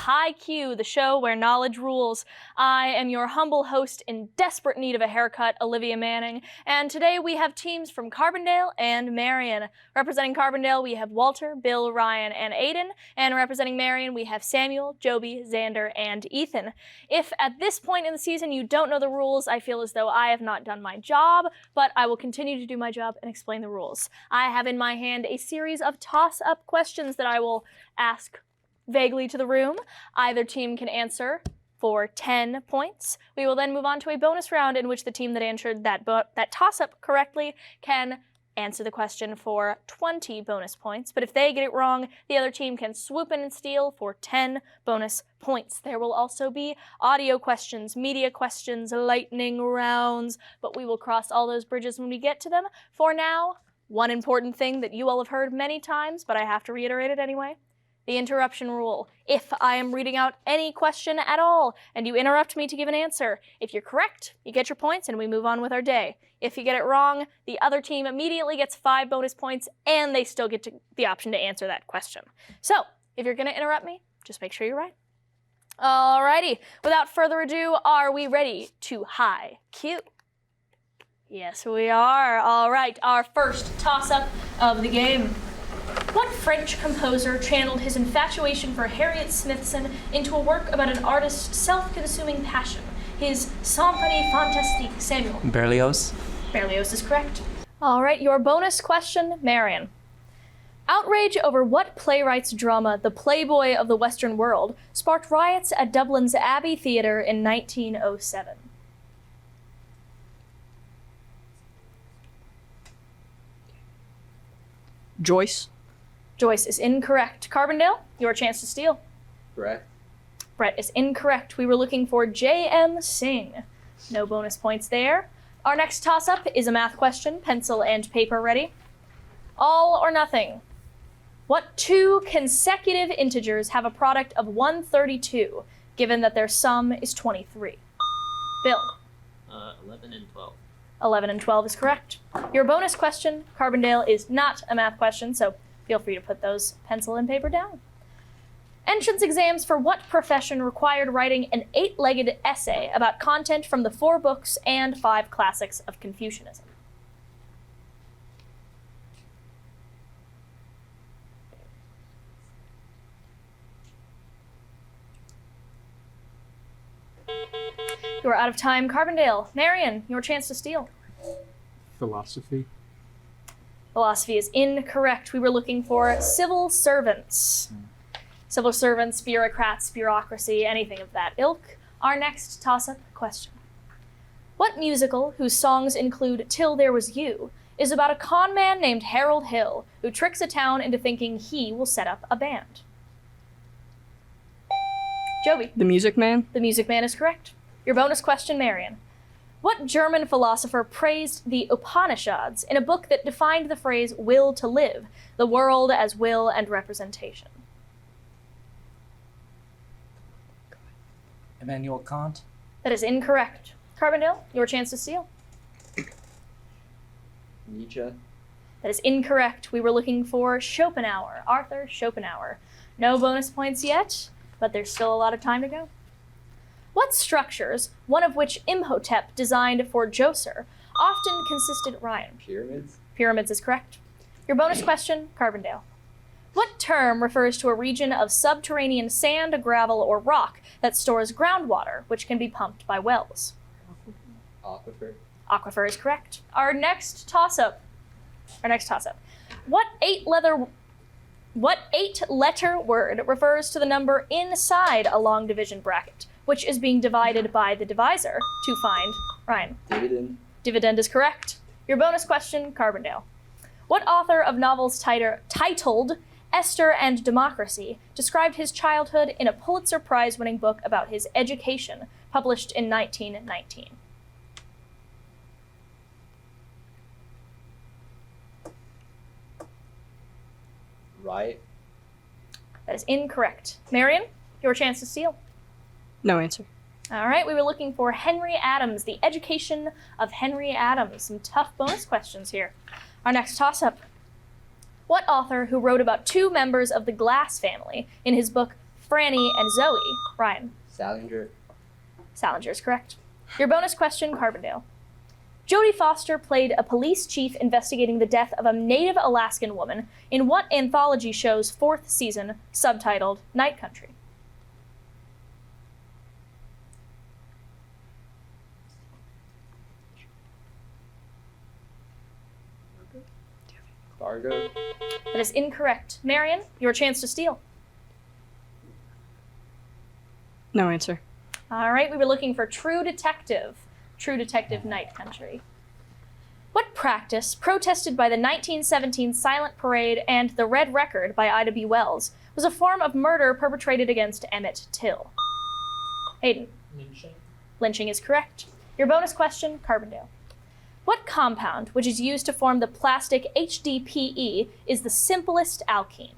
High Q, the show where knowledge rules. I am your humble host in desperate need of a haircut, Olivia Manning, and today we have teams from Carbondale and Marion. Representing Carbondale, we have Walter, Bill, Ryan, and Aiden, and representing Marion, we have Samuel, Joby, Xander, and Ethan. If at this point in the season you don't know the rules, I feel as though I have not done my job, but I will continue to do my job and explain the rules. I have in my hand a series of toss-up questions that I will ask vaguely to the room. Either team can answer for 10 points. We will then move on to a bonus round in which the team that answered that toss-up correctly can answer the question for 20 bonus points. But if they get it wrong, the other team can swoop in and steal for 10 bonus points. There will also be audio questions, media questions, lightning rounds, but we will cross all those bridges when we get to them. For now, one important thing that you all have heard many times, but I have to reiterate it anyway. The interruption rule. If I am reading out any question at all and you interrupt me to give an answer, if you're correct, you get your points and we move on with our day. If you get it wrong, the other team immediately gets 5 bonus points and they still get the option to answer that question. So, if you're going to interrupt me, just make sure you're right. Alrighty, without further ado, are we ready to high Q? Yes, we are. All right, our first toss-up of the game. What French composer channeled his infatuation for Harriet Smithson into a work about an artist's self-consuming passion? His Symphonie Fantastique, Samuel. Berlioz. Berlioz is correct. All right, your bonus question, Marion. Outrage over what playwright's drama, The Playboy of the Western World, sparked riots at Dublin's Abbey Theatre in 1907? Joyce. Joyce is incorrect. Carbondale, your chance to steal. Brett. Brett is incorrect. We were looking for J.M. Singh. No bonus points there. Our next toss-up is a math question. Pencil and paper ready. All or nothing. What 2 consecutive integers have a product of 132, given that their sum is 23? Bill. 11 and 12. 11 and 12 is correct. Your bonus question, Carbondale, is not a math question, so feel free to put those pencil and paper down. Entrance exams for what profession required writing an 8-legged essay about content from the 4 books and 5 classics of Confucianism? You are out of time, Carbondale. Marion, your chance to steal. Philosophy. Philosophy is incorrect. We were looking for civil servants. Civil servants, bureaucrats, bureaucracy, anything of that ilk. Our next toss-up question. What musical, whose songs include Till There Was You, is about a con man named Harold Hill who tricks a town into thinking he will set up a band? Joby. The Music Man. The Music Man is correct. Your bonus question, Marion. What German philosopher praised the Upanishads in a book that defined the phrase will to live, the world as will and representation? Immanuel Kant. That is incorrect. Carbondale, your chance to steal. Nietzsche. That is incorrect. We were looking for Schopenhauer, Arthur Schopenhauer. No bonus points yet, but there's still a lot of time to go. What structures, one of which Imhotep designed for Djoser, often consisted, Ryan? Pyramids. Pyramids is correct. Your bonus question, Carbondale. What term refers to a region of subterranean sand, gravel, or rock that stores groundwater, which can be pumped by wells? Aquifer. Aquifer is correct. Our next toss-up. What 8-letter word refers to the number inside a long division bracket, which is being divided by the divisor to find, Ryan? Dividend. Dividend is correct. Your bonus question, Carbondale. What author of novels titled Esther and Democracy described his childhood in a Pulitzer Prize-winning book about his education, published in 1919? Right. That is incorrect. Marion, your chance to steal. No answer. All right, we were looking for Henry Adams, the education of Henry Adams. Some tough bonus questions here. Our next toss-up. What author who wrote about 2 members of the Glass family in his book Franny, and Zoe. Ryan. Salinger. Salinger is correct. Your bonus question, Carbondale. Jodie Foster played a police chief investigating the death of a Native Alaskan woman in what anthology show's fourth season, subtitled Night Country? Fargo. That is incorrect. Marion, your chance to steal. No answer. All right, we were looking for True Detective. True Detective Night Country. What practice, protested by the 1917 Silent Parade and The Red Record by Ida B. Wells, was a form of murder perpetrated against Emmett Till? Hayden. Lynching. Lynching is correct. Your bonus question, Carbondale. What compound, which is used to form the plastic HDPE, is the simplest alkene?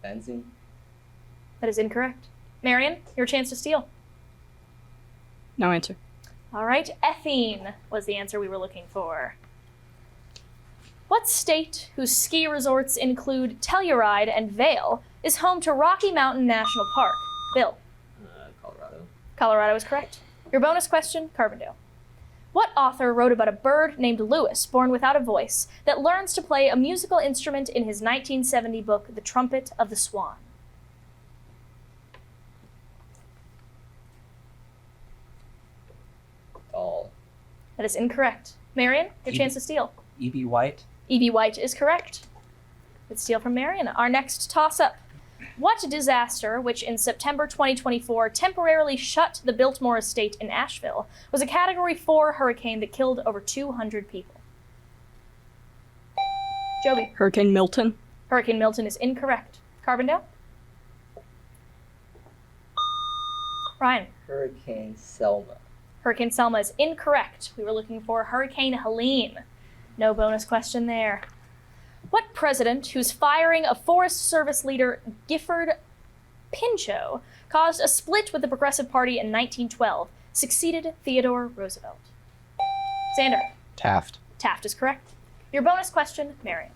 Benzene. That is incorrect. Marion, your chance to steal. No answer. All right, ethene was the answer we were looking for. What state, whose ski resorts include Telluride and Vail, is home to Rocky Mountain National Park? Bill. Colorado. Colorado is correct. Your bonus question, Carbondale. What author wrote about a bird named Lewis, born without a voice, that learns to play a musical instrument in his 1970 book, The Trumpet of the Swan? Dahl. That is incorrect. Marion, your chance to steal. E.B. White. E.B. White is correct. Let's steal from Marion. Our next toss-up. What disaster, which in September 2024 temporarily shut the Biltmore estate in Asheville, was a Category 4 hurricane that killed over 200 people? Joby. Hurricane Milton. Hurricane Milton is incorrect. Carbondale? Ryan. Hurricane Selma. Hurricane Selma is incorrect. We were looking for Hurricane Helene. No bonus question there. What president, whose firing of Forest Service leader Gifford Pinchot caused a split with the Progressive Party in 1912, succeeded Theodore Roosevelt? Xander. Taft. Taft is correct. Your bonus question, Marion.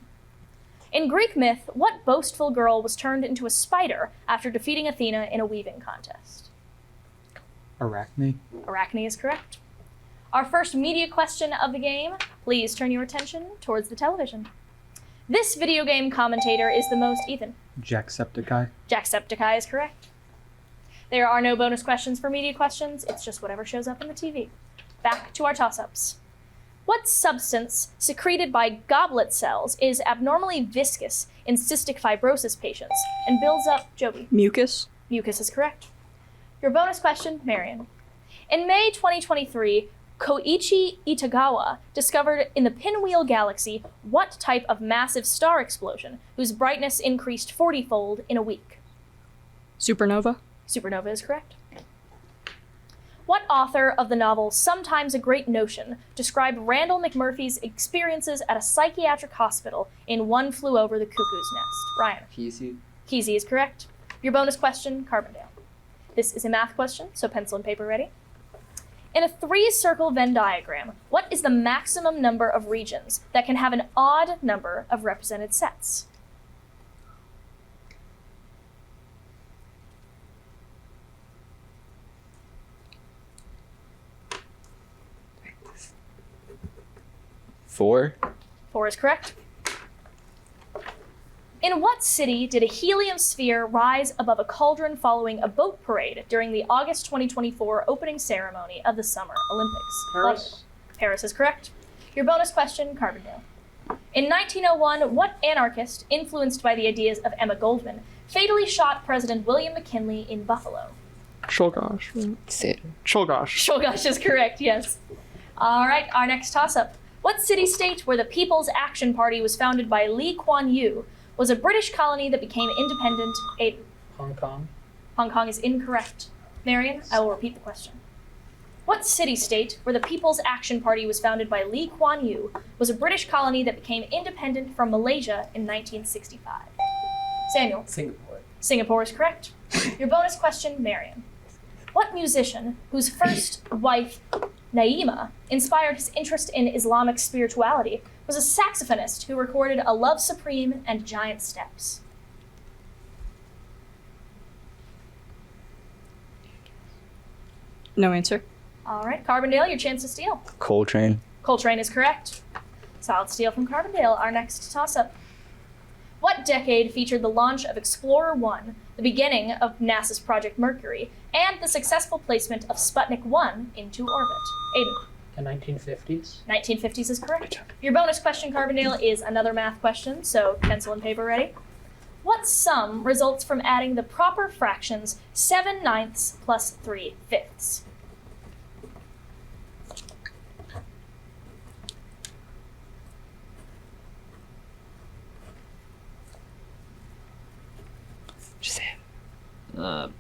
In Greek myth, what boastful girl was turned into a spider after defeating Athena in a weaving contest? Arachne. Arachne is correct. Our first media question of the game. Please turn your attention towards the television. This video game commentator is the most Ethan. Jacksepticeye. Jacksepticeye is correct. There are no bonus questions for media questions. It's just whatever shows up on the TV. Back to our toss-ups. What substance secreted by goblet cells is abnormally viscous in cystic fibrosis patients and builds up Joby? Mucus. Mucus is correct. Your bonus question, Marion. In May 2023, Koichi Itagawa discovered in the Pinwheel Galaxy what type of massive star explosion whose brightness increased 40-fold in a week? Supernova. Supernova is correct. What author of the novel Sometimes a Great Notion described Randall McMurphy's experiences at a psychiatric hospital in One Flew Over the Cuckoo's Nest? Ryan. Kesey. Kesey is correct. Your bonus question, Carbondale. This is a math question, so pencil and paper ready. In a three-circle Venn diagram, what is the maximum number of regions that can have an odd number of represented sets? Four. 4 is correct. In what city did a helium sphere rise above a cauldron following a boat parade during the August 2024 opening ceremony of the Summer Olympics? Paris. Paris is correct. Your bonus question, Carbondale. In 1901, what anarchist, influenced by the ideas of Emma Goldman, fatally shot President William McKinley in Buffalo? Czolgosz. Sit. Czolgosz. Shulgosh is correct, yes. All right, our next toss-up. What city-state where the People's Action Party was founded by Lee Kuan Yew was a British colony that became independent? Aiden. Hong Kong. Hong Kong is incorrect. Marion, I will repeat the question. What city-state where the People's Action Party was founded by Lee Kuan Yew was a British colony that became independent from Malaysia in 1965? Samuel. Singapore. Singapore is correct. Your bonus question, Marion. What musician, whose first wife Naima inspired his interest in Islamic spirituality, was a saxophonist who recorded A Love Supreme and Giant Steps? No answer. All right, Carbondale, your chance to steal. Coltrane. Coltrane is correct. Solid steal from Carbondale. Our next toss-up. What decade featured the launch of Explorer 1, the beginning of NASA's Project Mercury, and the successful placement of Sputnik 1 into orbit? Aiden. The 1950s. 1950s is correct. Your bonus question, Carbondale, is another math question, so pencil and paper ready. What sum results from adding the proper fractions 7/9 plus 3/5? Just say it.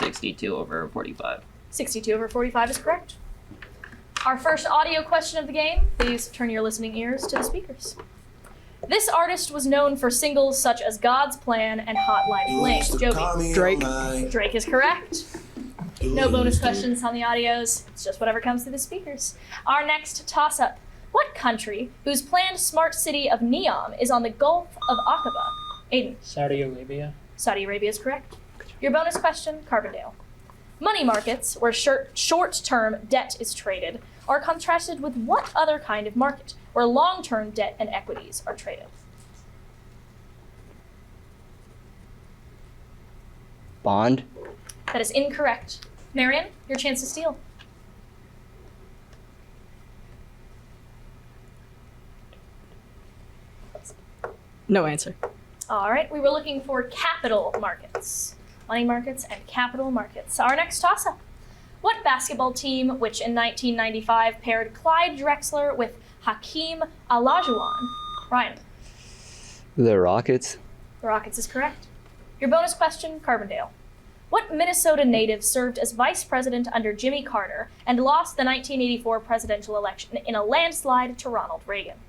62 over 45. 62 over 45 is correct. Our first audio question of the game. Please turn your listening ears to the speakers. This artist was known for singles such as God's Plan and Hotline Bling. Joby. Drake. Drake is correct. No bonus questions on the audios. It's just whatever comes through the speakers. Our next toss-up. What country, whose planned smart city of Neom is on the Gulf of Aqaba? Aiden. Saudi Arabia. Saudi Arabia is correct. Your bonus question, Carbondale. Money markets, where short-term debt is traded, are contrasted with what other kind of market, where long-term debt and equities are traded? Bond. That is incorrect. Marion, your chance to steal. No answer. All right, we were looking for capital markets. Money markets and capital markets. Our next toss-up. What basketball team, which in 1995 paired Clyde Drexler with Hakeem Olajuwon? Ryan. The Rockets. The Rockets is correct. Your bonus question, Carbondale. What Minnesota native served as vice president under Jimmy Carter and lost the 1984 presidential election in a landslide to Ronald Reagan?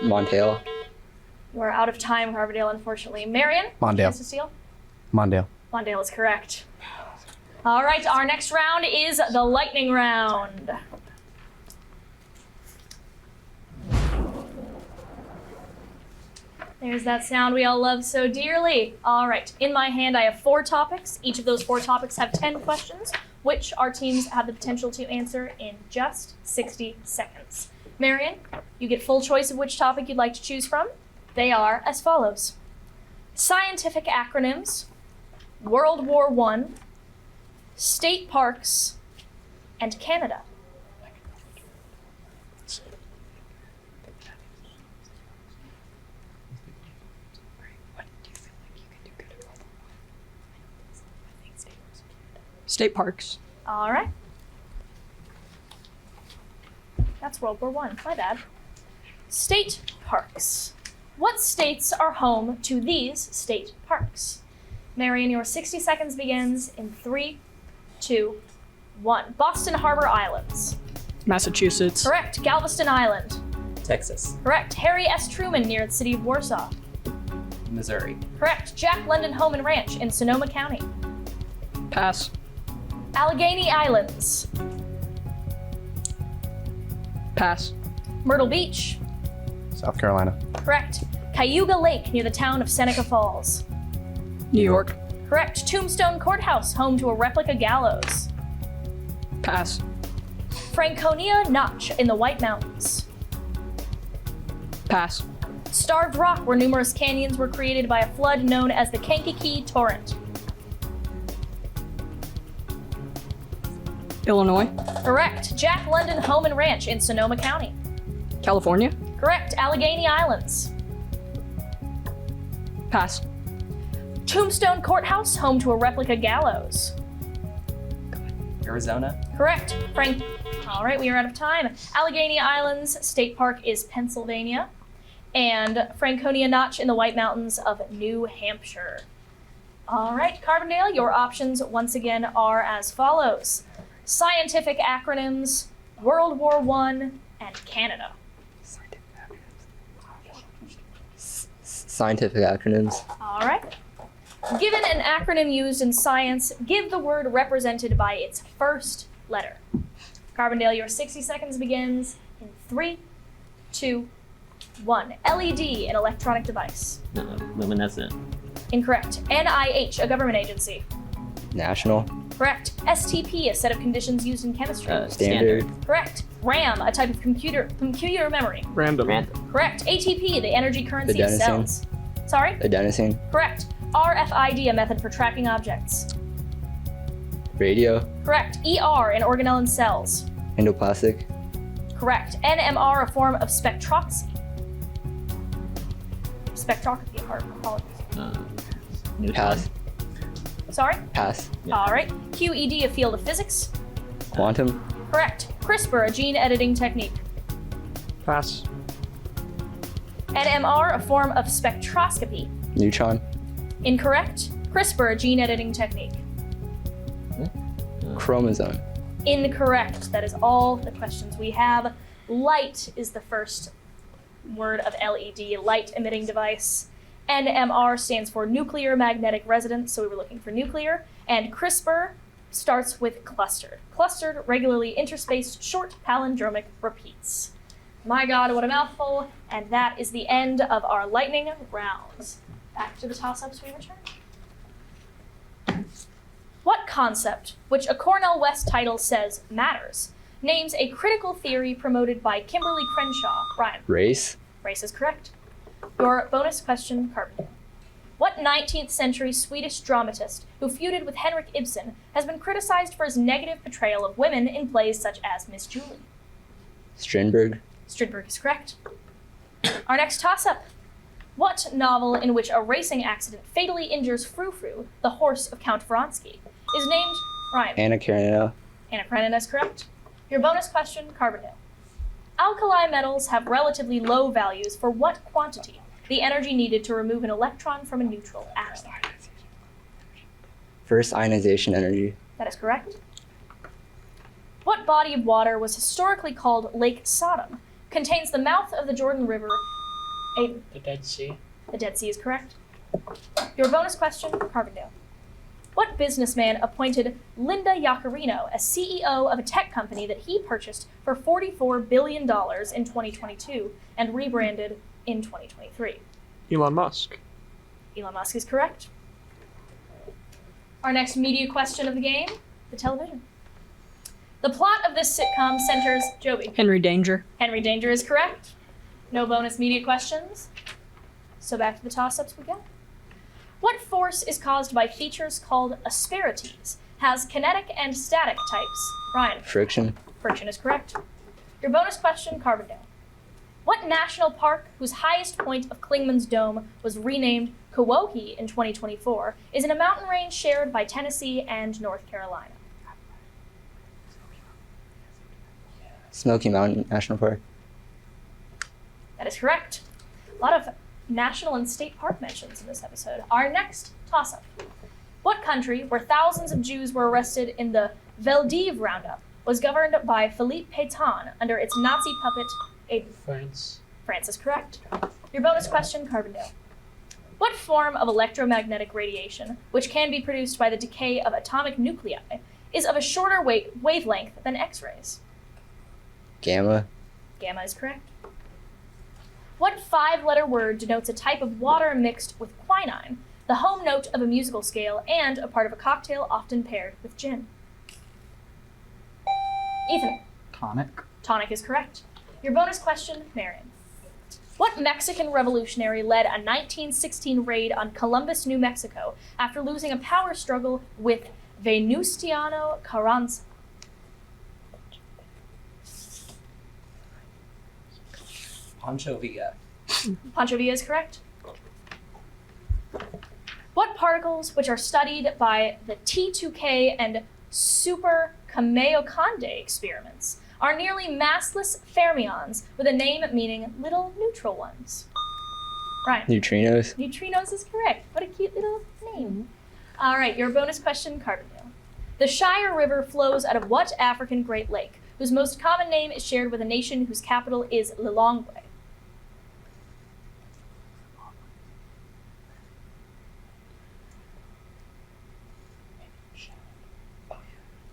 Montel. We're out of time, Carbondale, unfortunately. Marion? Mondale. Chance to steal? Mondale. Mondale is correct. All right, our next round is the lightning round. There's that sound we all love so dearly. All right, in my hand I have 4 topics. Each of those 4 topics have 10 questions, which our teams have the potential to answer in just 60 seconds. Marion, you get full choice of which topic you'd like to choose from. They are as follows. Scientific acronyms, World War I, state parks, and Canada. State parks. All right. That's World War I. My bad. State parks. What states are home to these state parks? Marion, your 60 seconds begins in 3, 2, 1. Boston Harbor Islands. Massachusetts. Correct. Galveston Island. Texas. Correct. Harry S. Truman near the city of Warsaw. Missouri. Correct. Jack London Home and Ranch in Sonoma County. Pass. Allegheny Islands. Pass. Myrtle Beach. South Carolina. Correct. Cayuga Lake near the town of Seneca Falls. New York. Correct. Tombstone Courthouse, home to a replica gallows. Pass. Franconia Notch in the White Mountains. Pass. Starved Rock, where numerous canyons were created by a flood known as the Kankakee Torrent. Illinois. Correct. Jack London Home and Ranch in Sonoma County. California. Correct. Allegheny Islands. Pass. Tombstone Courthouse, home to a replica gallows. Arizona. Correct. All right, we are out of time. Allegheny Islands State Park is Pennsylvania, and Franconia Notch in the White Mountains of New Hampshire. All right, Carbondale, your options once again are as follows. Scientific acronyms, World War I, and Canada. Scientific acronyms. All right. Given an acronym used in science, give the word represented by its first letter. Carbondale, your 60 seconds begins in 3, 2, 1. LED, an electronic device. Luminescent. Incorrect. NIH, a government agency. National. Correct. STP, a set of conditions used in chemistry. Standard. Correct. RAM, a type of computer memory. Random. Correct. ATP, the energy currency of Adenosine. cells. Sorry? Adenosine. Correct. RFID, a method for tracking objects. Radio. Correct. ER, an organelle in cells. Endoplastic. Correct. NMR, a form of spectroscopy. Apologies. Neutron. Pass. Sorry? Pass. Yeah. All right. QED, a field of physics. Quantum. Correct. CRISPR, a gene editing technique. Pass. NMR, a form of spectroscopy. Neutron. Incorrect. CRISPR, a gene editing technique. Chromosome. Incorrect. That is all the questions we have. Light is the first word of LED, light emitting device. NMR stands for nuclear magnetic resonance, so we were looking for nuclear. And CRISPR starts with clustered. Clustered, regularly interspaced, short palindromic repeats. My God, what a mouthful. And that is the end of our lightning rounds. Back to the toss-ups we return. What concept, which a Cornell West title says matters, names a critical theory promoted by Kimberly Crenshaw? Brian. Race. Race is correct. Your bonus question, Carbondale. What 19th century Swedish dramatist who feuded with Henrik Ibsen has been criticized for his negative portrayal of women in plays such as Miss Julie? Strindberg. Strindberg is correct. Our next toss-up. What novel in which a racing accident fatally injures Frou-Frou, the horse of Count Vronsky, is named Ryan? Anna Karenina. Anna Karenina is correct. Your bonus question, Carbondale. Alkali metals have relatively low values for what quantity? The energy needed to remove an electron from a neutral atom. First ionization energy. That is correct. What body of water was historically called Lake Sodom? Contains the mouth of the Jordan River. Aiden. The Dead Sea. The Dead Sea is correct. Your bonus question, Carbondale. What businessman appointed Linda Yaccarino as CEO of a tech company that he purchased for $44 billion in 2022 and rebranded in 2023? Elon Musk. Elon Musk is correct. Our next media question of the game, the television. The plot of this sitcom centers Joby. Henry Danger. Henry Danger is correct. No bonus media questions. So back to the toss-ups we go. What force is caused by features called asperities? Has kinetic and static types? Ryan. Friction. Friction is correct. Your bonus question, Carbondale. What national park, whose highest point of Klingman's Dome was renamed Kewohee in 2024, is in a mountain range shared by Tennessee and North Carolina? Smoky Mountain National Park. That is correct. A lot of national and state park mentions in this episode. Our next toss-up. What country, where thousands of Jews were arrested in the Veldiv roundup, was governed by Philippe Pétain under its Nazi puppet, Aiden? France. France is correct. Your bonus question, Carbondale. What form of electromagnetic radiation, which can be produced by the decay of atomic nuclei, is of a shorter wavelength than X-rays? Gamma. Gamma is correct. What 5-letter word denotes a type of water mixed with quinine, the home note of a musical scale, and a part of a cocktail often paired with gin? Ethan. Tonic. Tonic is correct. Your bonus question, Marion. What Mexican revolutionary led a 1916 raid on Columbus, New Mexico, after losing a power struggle with Venustiano Carranza? Pancho Villa. Pancho Villa is correct. What particles, which are studied by the T2K and Super Kamehameha experiments, are nearly massless fermions with a name meaning little neutral ones? Ryan. Neutrinos. Neutrinos is correct. What a cute little name. All right, your bonus question, Carbondale. The Shire River flows out of what African Great Lake, whose most common name is shared with a nation whose capital is Lilongwe?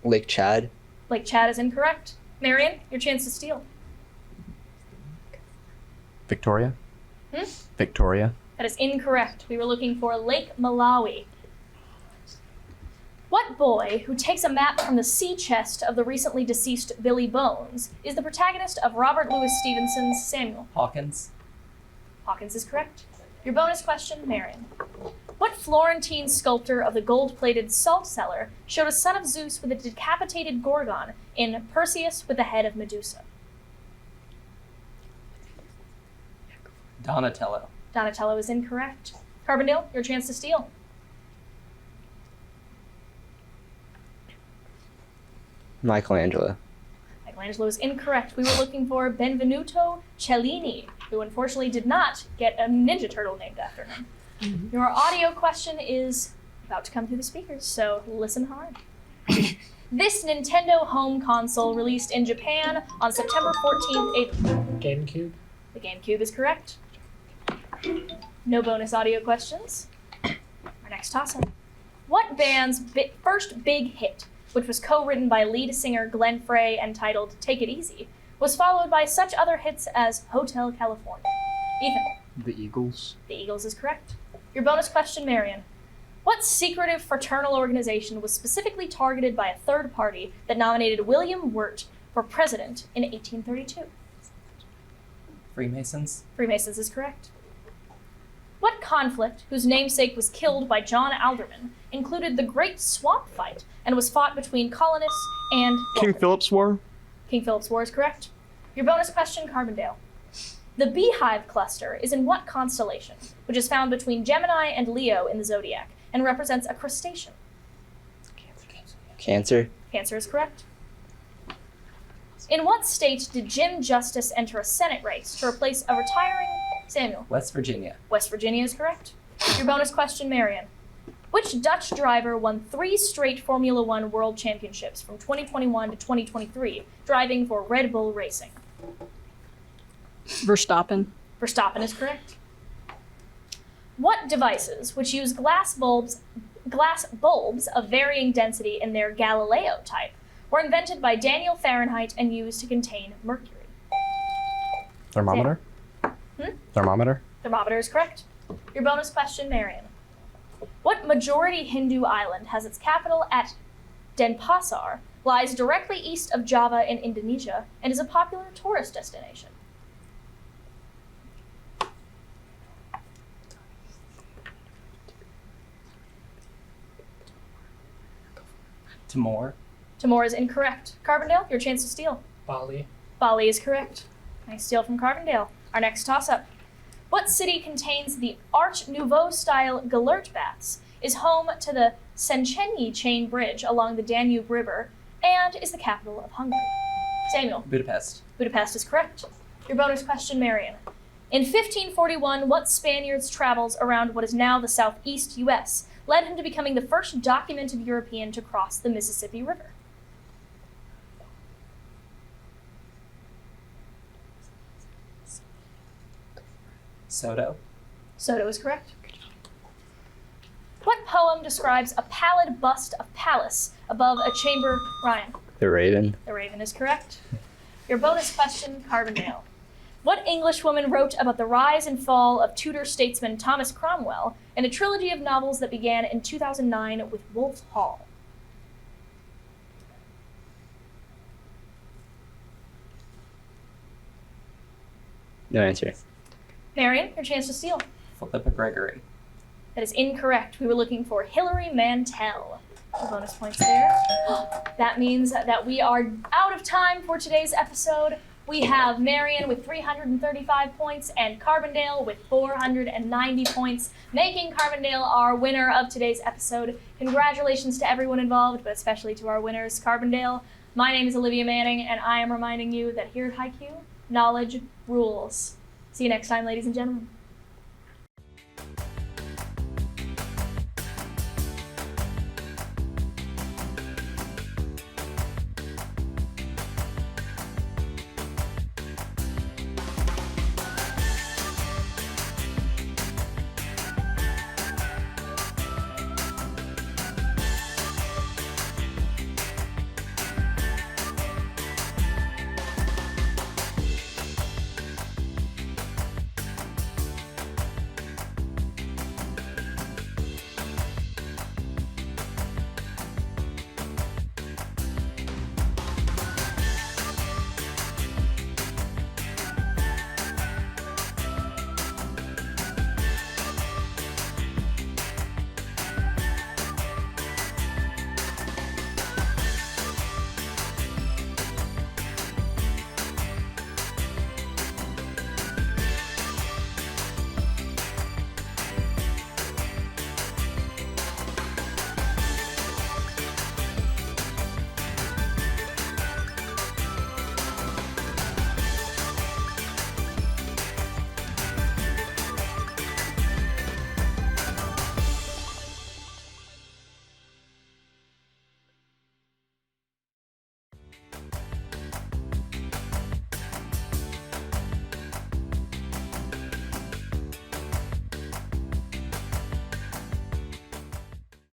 Lake Chad. Lake Chad is incorrect. Marion, your chance to steal. Victoria. Hmm? Victoria. That is incorrect. We were looking for Lake Malawi. What boy who takes a map from the sea chest of the recently deceased Billy Bones is the protagonist of Robert Louis Stevenson's Samuel? Hawkins. Hawkins is correct. Your bonus question, Marion. What Florentine sculptor of the gold-plated salt cellar showed a son of Zeus with a decapitated Gorgon in Perseus with the head of Medusa? Donatello. Donatello is incorrect. Carbondale, your chance to steal. Michelangelo. Michelangelo is incorrect. We were looking for Benvenuto Cellini, who unfortunately did not get a Ninja Turtle named after him. Your audio question is about to come through the speakers, so listen hard. This Nintendo home console released in Japan on September 14th, GameCube. The GameCube is correct. No bonus audio questions. Our next toss-up. What band's first big hit, which was co-written by lead singer Glenn Frey and titled Take It Easy, was followed by such other hits as Hotel California? Ethan. The Eagles. The Eagles is correct. Your bonus question, Marion. What secretive fraternal organization was specifically targeted by a third party that nominated William Wirt for president in 1832? Freemasons. Freemasons is correct. What conflict, whose namesake was killed by John Alderman, included the Great Swamp Fight and was fought between colonists and King Philip's War. King Philip's War is correct. Your bonus question, Carbondale. The Beehive Cluster is in what constellation, which is found between Gemini and Leo in the zodiac, and represents a crustacean? Cancer. Cancer is correct. In what state did Jim Justice enter a Senate race to replace a retiring Samuel? West Virginia. West Virginia is correct. Your bonus question, Marion. Which Dutch driver won 3 straight Formula One World Championships from 2021 to 2023, driving for Red Bull Racing? Verstappen. Verstappen is correct. What devices, which use glass bulbs of varying density in their Galileo type, were invented by Daniel Fahrenheit and used to contain mercury? Thermometer. Thermometer. Thermometer is correct. Your bonus question, Marion. What majority Hindu island has its capital at Denpasar, lies directly east of Java in Indonesia, and is a popular tourist destination? Timor. Timor is incorrect. Carbondale, your chance to steal. Bali. Bali is correct. Nice steal from Carbondale. Our next toss-up. What city contains the Art Nouveau-style Gellert baths, is home to the Széchenyi chain bridge along the Danube River, and is the capital of Hungary? Samuel. Budapest. Budapest is correct. Your bonus question, Marion. In 1541, what Spaniard's travels around what is now the southeast U.S. led him to becoming the first documented European to cross the Mississippi River? Soto. Soto is correct. What poem describes a pallid bust of Pallas above a chamber? Ryan. The Raven. The Raven is correct. Your bonus question, Carbondale. What Englishwoman wrote about the rise and fall of Tudor statesman Thomas Cromwell in a trilogy of novels that began in 2009 with Wolf Hall? No answer. Marion, your chance to steal. Philippa Gregory. That is incorrect. We were looking for Hilary Mantel. No bonus points there. That means that we are out of time for today's episode. We have Marion with 335 points and Carbondale with 490 points, making Carbondale our winner of today's episode. Congratulations to everyone involved, but especially to our winners, Carbondale. My name is Olivia Manning, and I am reminding you that here at Haiku, knowledge rules. See you next time, ladies and gentlemen.